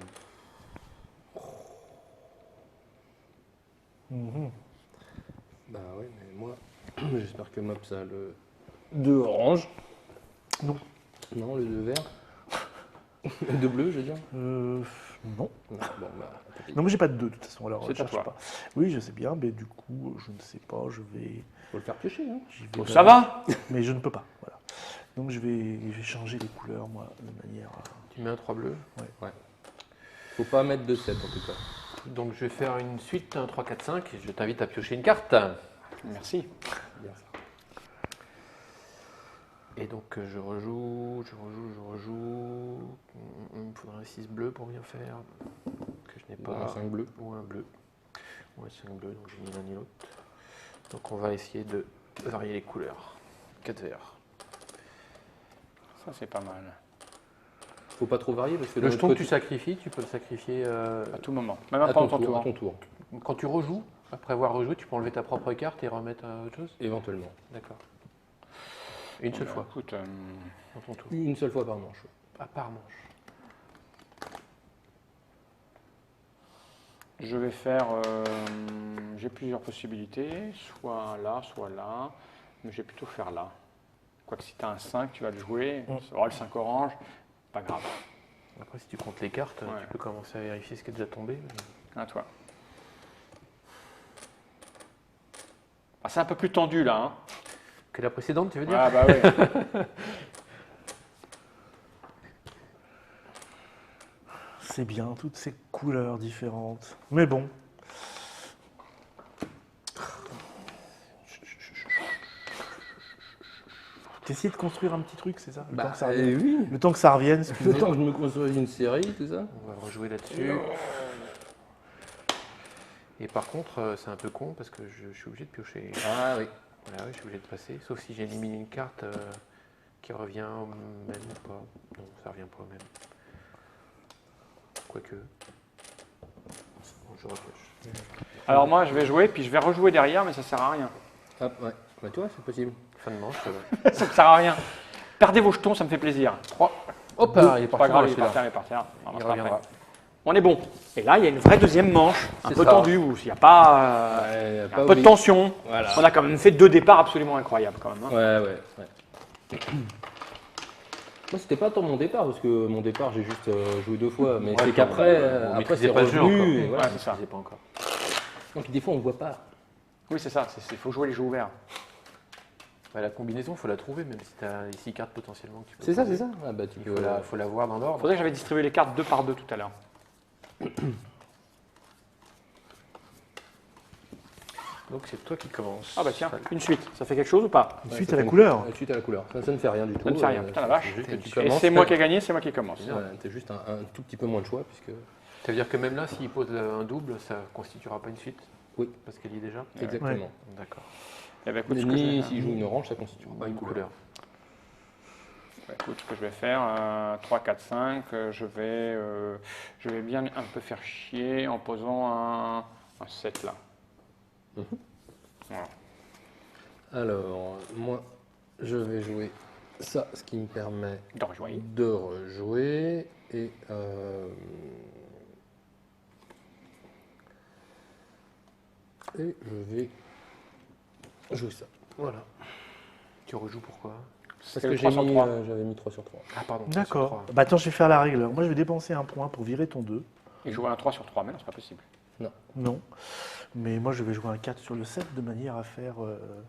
Bah ouais, mais moi, j'espère que Mops a le 2 orange. Non. Non, le 2 vert. Le 2 bleu, je veux dire. Non. Non, bon, bah, tant pis. Non, mais j'ai pas de 2 de toute façon, alors C'est à cherche toi. pas. Oui, je sais bien, mais du coup, je ne sais pas, Faut le faire piocher, hein. j'y vais Oh, ça va? Mais je ne peux pas, voilà. Donc je vais changer les couleurs, moi, de manière à... Tu mets un 3 bleu. Ouais. Ouais. Faut pas mettre de 7 en tout cas. Donc je vais faire une suite, un 3, 4, 5. Je t'invite à piocher une carte. Merci. Bien ça. Et donc je rejoue. Il me faudra un 6 bleu pour bien faire. Que je n'ai Bon, pas. un 5 bleu. Ou un bleu. Ou un 5 bleu, donc j'ai ni l'un ni l'autre. Donc on va essayer de varier les couleurs. 4 verts. Ça, c'est pas mal. Faut pas trop varier parce que Le de jeton l'autre que tu côté- sacrifies, tu peux le sacrifier À tout moment. Même à pendant ton ton tour. À tour. ton tour, quand tu rejoues. Après avoir rejoué, tu peux enlever ta propre carte et remettre autre chose. éventuellement. D'accord. Une seule fois Écoute, dans ton tour. Une seule fois par manche. À part manche. je vais faire. J'ai plusieurs possibilités. Soit là, soit là. Mais je vais plutôt faire là. Quoique si tu as un 5, tu vas le jouer. Ça aura le 5 orange. Pas grave. Après, si tu comptes les cartes, Ouais. tu peux commencer à vérifier ce qui est déjà tombé. À toi. Ah, c'est un peu plus tendu là. Hein. Que la précédente, tu veux dire? Ah bah oui. C'est bien, toutes ces couleurs différentes. Mais bon. T'essayes de construire un petit truc, c'est ça? Le temps que ça revienne. oui. Le temps que ça revienne, Le excusez. temps que je me construise une série, tout ça. On va rejouer là-dessus. Et par contre, c'est un peu con parce que je suis obligé de piocher. Ah oui. Voilà, oui, je suis obligé de passer. Sauf si j'élimine une carte qui revient au même ou pas. Non, ça revient pas au même. Quoique. Bon, je repioche. Alors moi, je vais jouer, puis je vais rejouer derrière, mais ça sert à rien. Ah, ouais. Bah, tu vois, c'est possible. Fin de manche. Ça ne sert à rien. Perdez vos jetons, ça me fait plaisir. 3. Hop, il est Pas parti grave, dans il est par celui-là. terre, il est par terre. On Il va pas reviendra. après. On est bon. Et là, il y a une vraie deuxième manche, un C'est peu ça. tendue, où il n'y a pas, Ouais, un peu de tension. Voilà. On a quand même fait 2 départs absolument incroyables quand même. Hein. Ouais. Moi, c'était pas tant mon départ, parce que mon départ, j'ai juste joué 2 fois. Mais Ouais, c'est vous qu'après, maîtrisez c'est pas le jeu revenu. encore. Et voilà. Ouais, c'est ça. Je sais pas encore. Donc, des fois, on voit pas. Oui, c'est ça. Il faut jouer les jeux ouverts. Bah, la combinaison, il faut la trouver, même si tu as les 6 cartes potentiellement que tu peux C'est ça, poser. c'est ça. Ah, bah, tu Il peux. faut la voir dans Il l'ordre. faudrait que j'avais distribué les cartes 2 par 2 tout à l'heure. Donc c'est toi qui commences. Ah bah tiens, une suite. Ça fait quelque chose ou pas? Ouais, Suite ça à la fait une- couleur. Suite à la couleur. Ça ne fait rien du tout. Ça ne fait rien, putain la vache. C'est juste que tu Et commences. c'est moi qui ai gagné, c'est moi qui commence. Voilà, t'as juste un tout petit peu moins de choix, puisque. Ça veut dire que même là, s'il pose un double, ça constituera pas une suite? Oui. Parce qu'elle y est déjà? Exactement. D'accord. Eh ben, écoute, ce que je vais Ni faire- s'il joue une orange, ça constitue pas Une couleur. Écoute, ce que je vais faire, 3, 4, 5, je vais bien un peu faire chier en posant un 7 là. Mhm. Voilà. Alors, moi, je vais jouer ça, ce qui me permet De rejoindre. de rejouer. Et je vais jouer ça. Voilà. Tu rejoues pourquoi? Parce que j'avais mis 3 sur 3. Ah pardon. D'accord. Bah attends, je vais faire la règle. Moi, je vais dépenser un point pour virer ton 2. Et jouer un 3 sur 3, mais non, c'est pas possible. Non. Mais moi, je vais jouer un 4 sur le 7 de manière à faire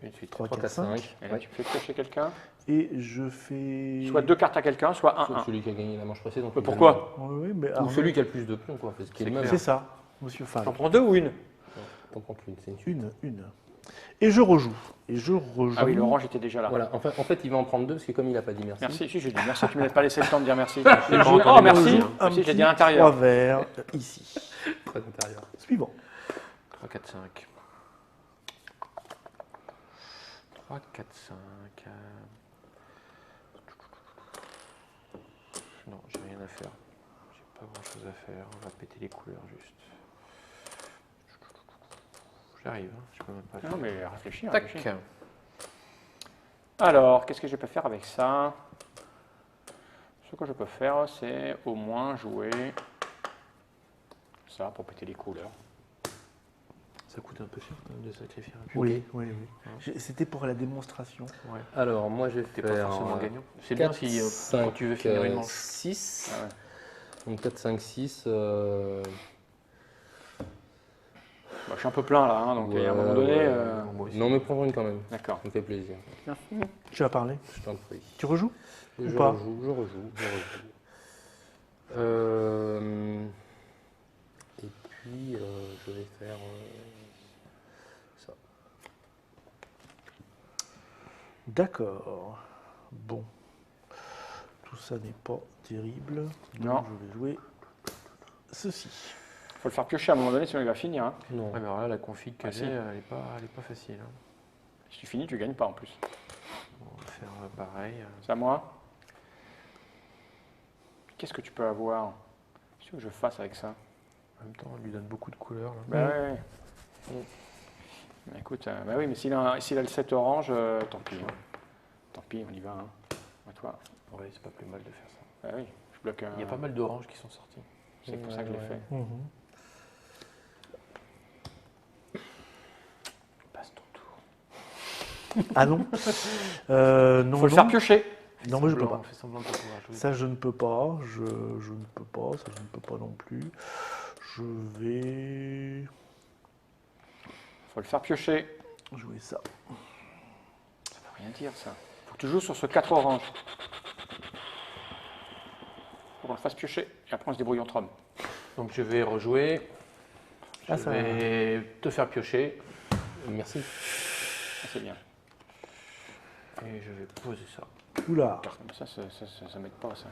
Une suite. 3, 3, 4, 4, 5. 5. Et là, tu fais piocher quelqu'un, Et je fais. soit 2 cartes à quelqu'un, soit 1, Sauf 1. celui qui a gagné la manche précédente. Mais pourquoi? Oui, mais Ou Arnaud, celui qui a le plus de pions, quoi. Parce qu'il est C'est le même. C'est ça, monsieur Fall. T'en prends 2 ou une? T'en prends qu'une, c'est une suite. Une. Et je rejoue. Et je rejoue. Ah oui, l'orange était déjà là. Voilà, en fait, il va en prendre 2 parce que comme il n'a pas dit merci. Merci, si j'ai dit merci, tu ne m'as pas laissé le temps de dire merci. J'ai pas Oh entendu merci, merci, hein. Un merci, j'ai petit dit à l'intérieur. 3 verts ici. Très intérieur. Suivant. 3, 4, 5. 3, 4, 5. Non, j'ai rien à faire. J'ai pas grand chose à faire. On va péter les couleurs juste. J'arrive, hein. Je peux même pas le Non faire. mais réfléchis, Tac. réfléchis. Alors, qu'est-ce que je peux faire avec ça? Ce que je peux faire, c'est au moins jouer ça pour péter les couleurs. Ça coûte un peu cher quand même de sacrifier un pion. Oui. C'était pour la démonstration. Ouais. Alors, moi, je vais T'es pas faire forcément gagnant. C'est bien 4, si 5, quand tu veux finir une manche. 6. Ah ouais. Donc 4, 5, 6. Bah, je suis un peu plein là, hein, donc il y a un moment donné. Moi aussi. Non, mais prends une quand même. D'accord. Ça me fait plaisir. Tu as parlé. Je t'en prie. Tu rejoues? Je pas rejoue. puis je vais faire ça. D'accord. Bon. Tout ça n'est pas terrible. Non. Donc, je vais jouer ceci. Faut le faire piocher à un moment donné, sinon il va finir. Hein. Non. Ouais, mais alors là, la config que Ah, j'ai, si. elle est pas facile. Hein. Si tu finis, tu gagnes pas en plus. On va faire pareil. C'est à moi. Qu'est-ce que tu peux avoir? Qu'est-ce que je fasse avec ça? En même temps, on lui donne beaucoup de couleurs. Là. Bah ouais. Bah, écoute, bah oui, mais s'il a le 7 orange, tant pis. Hein. Tant pis, on y va. Hein. À toi. Ouais, c'est pas plus mal de faire ça. Bah oui, je bloque un. Il y a pas mal d'oranges qui sont sortis. C'est pour ça que je l'ai fait. Passe ton tour. Ah non. Non, Faut le faire piocher. Non, moi je peux pas. Fais semblant de pas pouvoir jouer. Ça, je ne peux pas. Je ne peux pas. Ça, je ne peux pas non plus. Je vais Faut le faire piocher. jouer ça. Ça veut rien dire ça. Faut que tu joues sur ce 4 orange. Faut qu'on le fasse piocher. Et après on se débrouille entre hommes. Donc je vais rejouer. Je Ah, ça vais te faire piocher. Merci. Ça, c'est bien. Et je vais poser ça. Oula. Ça m'aide pas ça.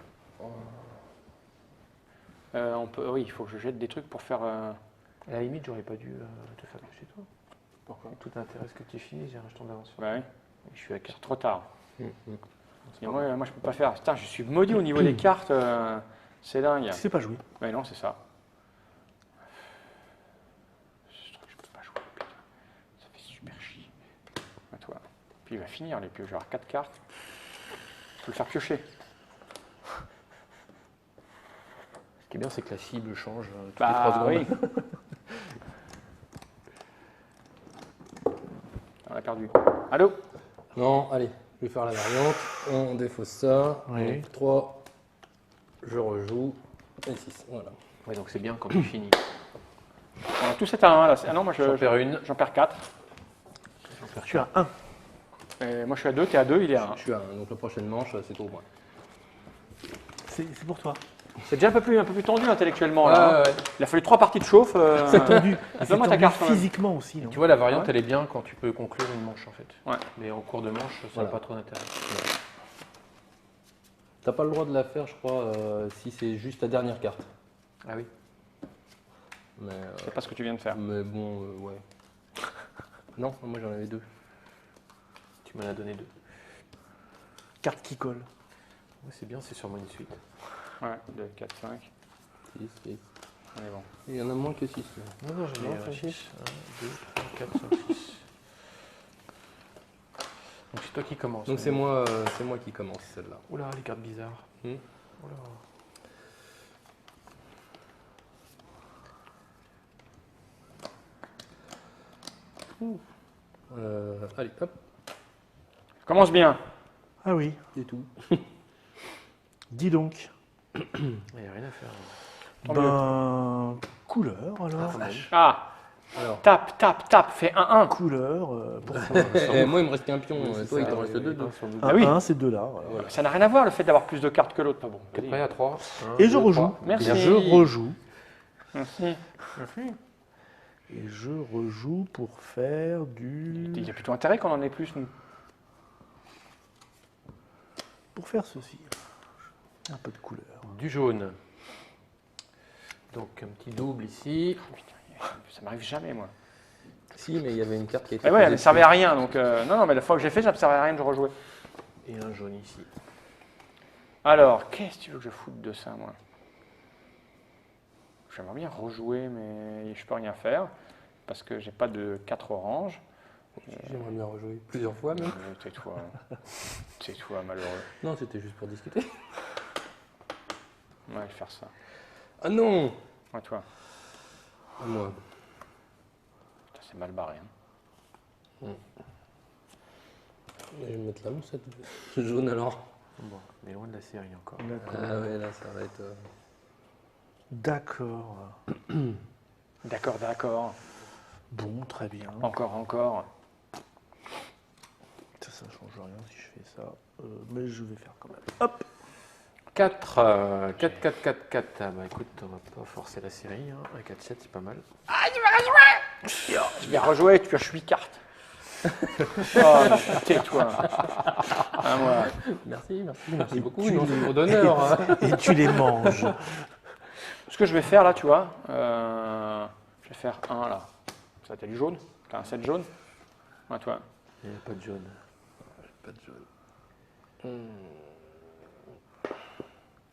Oui, il faut que je jette des trucs pour faire. À la limite, j'aurais pas dû te faire piocher toi. Pourquoi? Tout intérêt ce que tu finis, j'ai un jeton d'avance. Bah oui, Je suis à c'est 4. trop tard. Mm, mm. Et moi je peux pas faire. Putain, je suis maudit au niveau des cartes. C'est dingue. Tu sais pas jouer. Mais non, c'est ça. Ce truc, je peux pas jouer. Putain. Ça fait super chier. À toi. Puis il va finir les pieux. Genre 4 cartes. Faut le faire piocher. Ce qui est bien, c'est que la cible change toutes Bah les 3 secondes. oui. On a perdu. Allô? Non, allez, je vais faire la variante. On défausse ça. Oui. Donc 3, je rejoue. Et 6, voilà. Ouais, donc c'est bien quand tu finis. On a tous 7 à 1 là. Ah non, moi J'en perds une. j'en perds 4. Tu as un. Et moi je suis à 2, t'es à 2, il est à 1. Je suis à 1, donc la prochaine manche, c'est au point. C'est pour toi. C'est déjà un peu plus tendu intellectuellement là. Ouais, hein. Il a fallu 3 parties de chauffe. C'est tendu. C'est Donne-moi ta tendu carte, quand même. physiquement aussi. Non Tu vois, la variante, Ouais. elle est bien quand tu peux conclure une manche en fait. Ouais. Mais en cours de manche, ça n'a Voilà. pas trop d'intérêt. T'as pas le droit de la faire, je crois, si c'est juste ta dernière carte. Ah oui. Mais, C'est pas ce que tu viens de faire. mais bon, ouais. Non, moi j'en avais 2. Tu m'en as donné 2. Carte qui colle. Ouais, c'est bien, c'est sûrement une suite. Ouais, 2, 4, 5. 6, 6. On est bon. Il y en a moins que 6. Non, non, j'en Non, ai c'est 6. 1, 2, 3, 4, 5, 6. Donc c'est toi qui commences. Donc c'est moi qui commence celle-là. Oula, les cartes bizarres. Hmm. Oula. Allez, hop, Commence bien. Ah oui. c'est tout. Dis donc. Il n'y a rien à faire. Tant Ben, couleur alors. Ah, Alors, tape, fais 1-1. Couleur. Pourquoi moi il me reste qu'un pion, c'est toi il ça, t'en reste oui, 2. oui, sur le Ah dos. oui. Un, ces deux-là. Voilà. Ça n'a rien à voir le fait d'avoir plus de cartes que l'autre. Pas bon. T'es prêt à 3 Et je rejoue. Merci. Et je rejoue. Merci. Et je rejoue pour faire du. Il y a plutôt intérêt qu'on en ait plus, nous. Pour faire ceci. Un peu de couleur. Du jaune. Donc un petit double ici. Putain, ça m'arrive jamais, moi. Si, mais il y avait une carte qui était. Eh ouais, elle ne servait à rien. Donc, non, mais la fois que j'ai fait, ça ne me servait à rien de rejouer. Et un jaune ici. Alors, qu'est-ce que tu veux que je foute de ça, moi? J'aimerais bien rejouer, mais je peux rien faire. Parce que j'ai pas de 4 oranges. J'aimerais bien rejouer plusieurs fois même. Tais-toi. Tais-toi, malheureux. Non, c'était juste pour discuter. Ouais, je vais faire ça. Ah non. Ouais, toi. À moi. Putain, c'est mal barré. Hein. Je vais mettre là, mon set jaune alors. Bon, on est loin de la série encore. D'accord. Ah ouais, là ça va être. D'accord. D'accord. Bon, très bien. Encore. Ça change rien si je fais ça. Mais je vais faire quand même. Hop. 4, 4, 4, 4, 4. Ah bah écoute, on va pas forcer la série. Hein. Un 4, 7, c'est pas mal. Tu vas rejouer, tu pioches 8 cartes. Oh, mais tais-toi. Ah, moi. Merci beaucoup. tu Non, les- c'est pour d'honneur. Hein. Et tu les manges. Ce que je vais faire là, tu vois, je vais faire un là. Ça, t'as du jaune. T'as un 7 jaune. Ouais, toi. Il n'y a pas de jaune. Pas de jaune.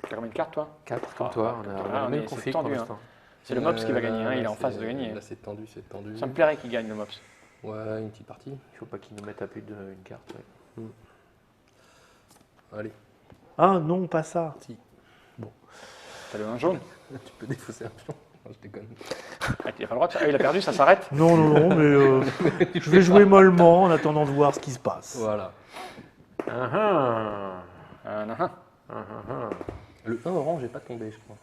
T'as combien de cartes, toi 4 comme Ah, toi, on a ah, le même mais c'est config tendu, pour hein. l'instant. C'est le Mops qui va gagner, hein, il est là, en phase de gagner. Là, c'est tendu, c'est tendu. Ça me plairait qu'il gagne le Mops. Ouais, une petite partie. Il faut pas qu'ils nous mettent à plus d'une carte. Ouais. Allez, Ah non, pas ça. T'as le 1 jaune. tu peux défausser un pion. Non, je déconne. Ah, il a pas le droit de... Ah, il a perdu, ça s'arrête. Non, non, non, mais je vais jouer mollement en attendant de voir ce qui se passe. Voilà. Ah Ah. Le 1 orange n'est pas tombé, je crois.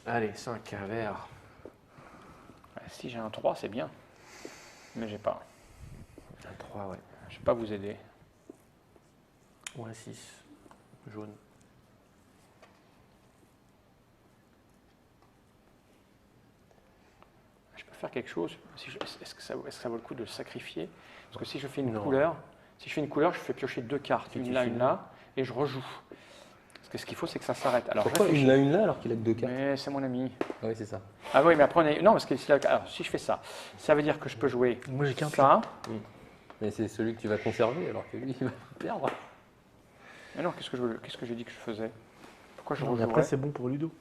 Allez, 5, un vert. Si j'ai un 3, c'est bien. Mais j'ai pas. Un 3, ouais. Je vais pas vous aider. Ou un 6, jaune. Je peux faire quelque chose. Est-ce que ça vaut le coup de le sacrifier? Parce que si je fais une Non. couleur, je fais piocher 2 cartes, Si une tu là, finis. une là, et je rejoue. Parce que ce qu'il faut, c'est que ça s'arrête. Alors, Pourquoi réfléchis. une là alors qu'il a que 2 cartes? Mais c'est mon ami. Ah oui, c'est ça. Ah oui, mais après, non, parce que alors, si je fais ça, ça veut dire que je peux jouer Moi, j'ai qu'un ça. Mais c'est celui que tu vas conserver alors que lui, il va perdre. Mais non, qu'est-ce que j'ai dit que je faisais? Pourquoi je Non, mais rejouerais? après, c'est bon pour Ludo.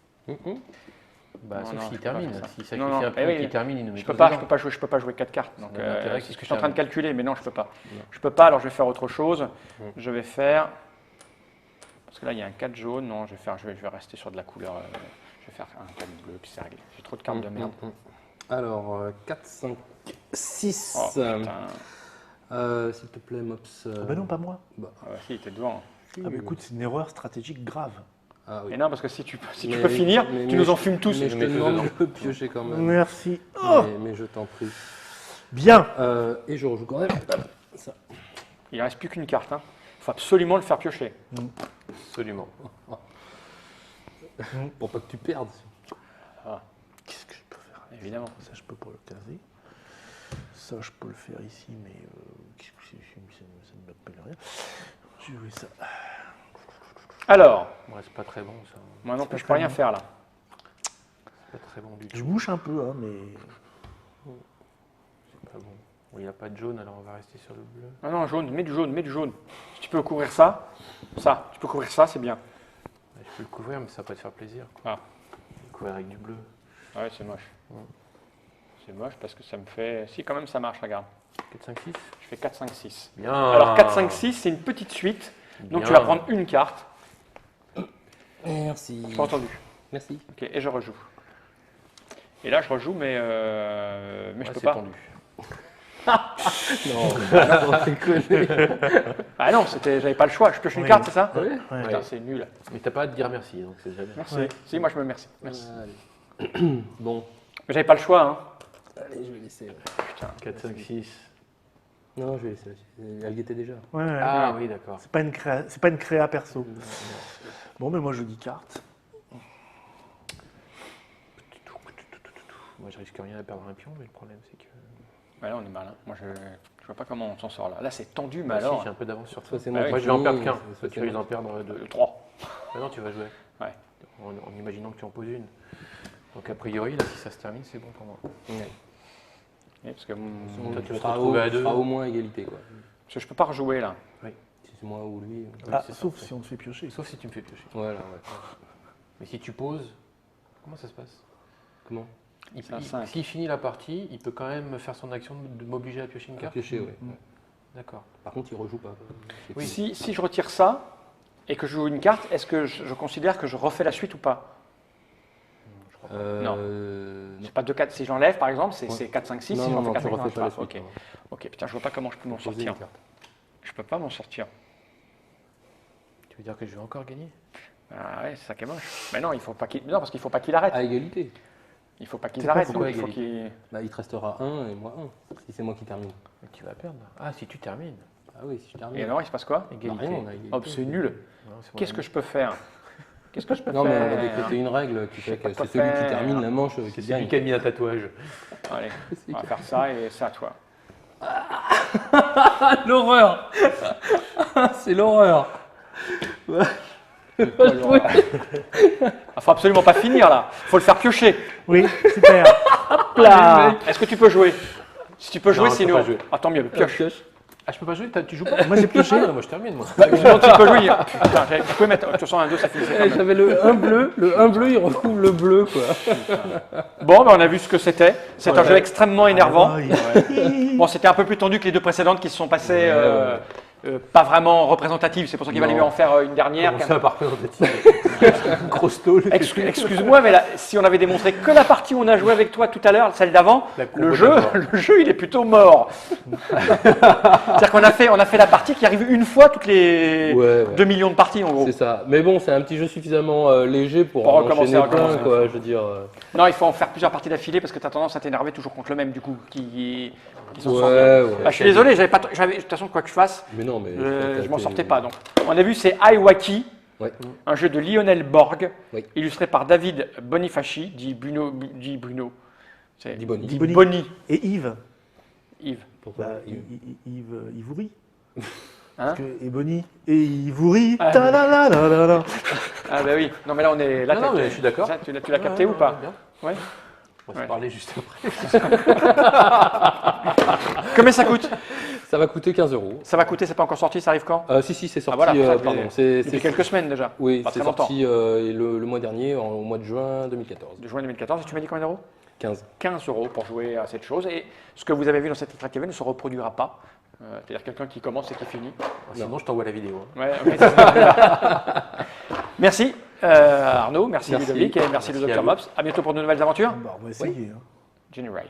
Bah, Non, sauf non, s'il je peux pas termine. faire ça. S'il Non, sacrifie non, un eh pion oui, et qu'il termine, il nous met Je peux tous pas, dedans. je peux pas jouer 4 cartes. Donc, Ça donne intérêt c'est qu'il ce que je suis en train de termine. calculer, mais non, je peux pas. Non. Je peux pas, alors je vais faire autre chose. Je vais faire. Parce que là, il y a un 4 jaune. Non, je vais rester sur de la couleur. Je vais faire un 4 bleu, puis c'est réglé. J'ai trop de cartes de merde. Alors, 4, 5, 6. Oh putain. S'il te plaît, Mops. Ah bah non, pas moi. Bah, Ah bah, si, il était devant. Ah bah écoute, c'est une erreur stratégique grave. ah oui. Mais non, parce que si tu Mais- peux finir, mais- tu nous en fumes tous. Mais je te mets tous demande dedans. de piocher quand même. Merci. Oh, Mais je t'en prie. bien. Et je rejoue quand même. Ça. Il ne reste plus qu'une carte. Il faut absolument le faire piocher. Absolument. Pour pas que tu perdes. Qu'est-ce que je peux faire? Évidemment. Ça, je peux pas le caser. Ça, je peux le faire ici, mais qu'est-ce que ça ne m'appelle rien. Je vais ça. Alors, Ouais, c'est pas très bon ça. moi non C'est plus, pas je peux très rien bon. faire là. C'est pas très bon du Je tout. bouge un peu, hein, mais C'est pas bon. Bon, il n'y a pas de jaune, alors on va rester sur le bleu. Ah non, jaune, mets du jaune, mets du jaune. Si tu peux couvrir ça, tu peux couvrir ça, c'est bien. Ouais, je peux le couvrir, mais ça va pas te faire plaisir. Ah. Le couvrir avec du bleu. Ouais, c'est moche. Ouais. C'est moche parce que ça me fait. Si, quand même, ça marche, regarde. 4, 5, 6. Je fais 4, 5, 6. Bien. Alors 4, 5, 6, c'est une petite suite. Donc tu vas prendre une carte. Merci. Pas entendu. Merci. Ok, et je rejoue. Et là, je rejoue, mais je peux c'est pas. tendu. Non, sans déconner. Ah non, j'avais pas le choix. Je pioche une Oui. carte, c'est ça Ouais. ouais. Putain, c'est nul. Mais t'as pas à te dire merci, donc c'est déjà bien. Merci. Ouais. Si, moi je me remercie. Merci. Allez. Bon, Mais j'avais pas le choix. Hein. allez, je vais laisser. Putain. 4, 5, 6. Non, je vais laisser. Elle y était déjà. Ouais, ouais. Ah oui, d'accord. C'est pas une créa perso. Bon, mais moi, je dis carte. Moi, je risque rien à perdre un pion, mais le problème, c'est que. Bah là, on est mal. Hein. Moi, je vois pas comment on s'en sort là. Là, c'est tendu, mais Bah, si, alors. j'ai un peu d'avance sur toi. Soit c'est Bah moi oui. Moi, qui je vais en finis, perdre qu'un. soit Toi, tu c'est vas les moi en perdre deux. 3. Ah non, tu vas jouer. Ouais. En imaginant que tu en poses une. Donc, a priori, là, si ça se termine, c'est bon pour moi. Ouais. Oui, parce que, On Toi, tu vas te sera retrouver à deux. sera au moins égalité, quoi. parce que je peux pas rejouer là. Si c'est moi ou lui. Oui, Ah, c'est ça. sauf si on te fait piocher. Sauf si tu me fais piocher. Voilà, ouais. Mais si tu poses, comment ça se passe Comment C'est un cinq. S'il finit la partie, il peut quand même faire son action de m'obliger à piocher une carte. Piocher, ouais. Mm. Ouais. D'accord. Par contre, il rejoue pas. C'est Oui. cool. Si je retire ça et que je joue une carte, est-ce que je considère que je refais la suite ou pas? Je crois pas. Non. C'est pas 2, 4. Si je l'enlève par exemple, c'est Ouais. 4, 5, 6. Non, Si non, j'en non, fais tu 4, 5, refais pas la suite. Ok. non. Ok, putain, je vois pas comment je peux m'en Poser sortir. une carte. Je peux pas m'en sortir. Tu veux dire que je vais encore gagner Ah ouais, c'est ça qui est moche. Mais non, il faut pas qu'il. Non, parce qu'il faut pas qu'il arrête. À égalité. Il faut pas qu'ils C'est quoi, arrêtent. pourquoi Il faut égalité qu'ils. Bah, il te restera 1 et moi 1, si c'est moi qui termine. Mais tu vas perdre. Ah, si tu termines. Ah oui, si je termine. Et alors, il se passe quoi? Égalité. Rien, on a égalité. Oh, c'est nul. Qu'est-ce que je peux faire? Qu'est-ce que je peux Non, mais on va faire? décréter une règle qui fait pas que quoi c'est celui qui faire. termine la manche C'est qui celui gagne. qui a mis un tatouage. Allez, on va faire ça et ça, toi. Ah, l'horreur. C'est l'horreur. Il faut absolument pas finir là. Il faut le faire piocher. Oui, super. Hop là. Est-ce que tu peux jouer? Si tu peux jouer, Non, je peux sinon. pas jouer. Ah, tant mieux, pioche. Ah, je peux pas jouer? Tu joues pas? Moi, j'ai pioché. Ah, moi, je termine, moi. Je me demande si tu peux jouer. Putain, tu pouvais mettre. De toute façon, un 2, ça finissait quand même. J'avais le 1 bleu, il retrouve le bleu quoi. Bon, ben, on a vu ce que c'était. C'est un jeu extrêmement énervant. Ah, oui. Bon, c'était un peu plus tendu que les deux précédentes qui se sont passées pas vraiment représentatives. C'est pour ça qu'il valait mieux en faire une dernière. Comment ça, par représentative? Une grosse tôle. Excuse-moi, mais là, si on avait démontré que la partie où on a joué avec toi tout à l'heure, celle d'avant, La courbe le de jeu, mort. le jeu, il est plutôt mort. C'est-à-dire qu'on a fait la partie qui arrive une fois toutes les Ouais. 2 millions de parties, en gros. C'est ça. Mais bon, c'est un petit jeu suffisamment léger pour Pour en recommencer, enchaîner plein recommencer. quoi. Je veux dire. Non, il faut en faire plusieurs parties d'affilée parce que tu as tendance à t'énerver toujours contre le même, du coup, qui s'en sort bien. Ouais. Bah, je suis désolé, de toute façon, quoi que je fasse, Mais non, mais. je m'en sortais pas. Donc, on a vu, c'est Iwaki, Ouais. un jeu de Lionel Borg, Oui. illustré par David Bonifaci, dit Bruno. C'est Dis Bonnie. Dis Bonnie. Boni, Et Yves Yves. Pourquoi bah, Yves Ivoury. Hein Parce que et Bonnie et Ivoury. Ah, Ta-la-la-la-la-la. Ah bah oui, non mais là on est là. Non, mais je suis d'accord. Tu l'as capté ou pas? Bien. Ouais. On va Ouais. se parler juste après. Combien ça coûte? Ça va coûter 15 €. Ça va coûter, c'est pas encore sorti, ça arrive quand? Si, c'est sorti. voilà, ça, pardon. Depuis quelques semaines déjà. Oui, Pas c'est très longtemps. sorti le mois dernier, au mois de juin 2014. De juin 2014, et tu m'as dit combien d'euros? 15. 15 € pour jouer à cette chose. Et ce que vous avez vu dans cette Trick TV ne se reproduira pas. C'est-à-dire quelqu'un qui commence et qui finit. Sinon, je t'envoie la vidéo. Ouais, c'est ça. Merci Arnaud, merci Merci. Ludovic et merci le Merci à Dr vous. Mops. À bientôt pour de nouvelles aventures. Bah, on va essayer. hein. Jenny Ray.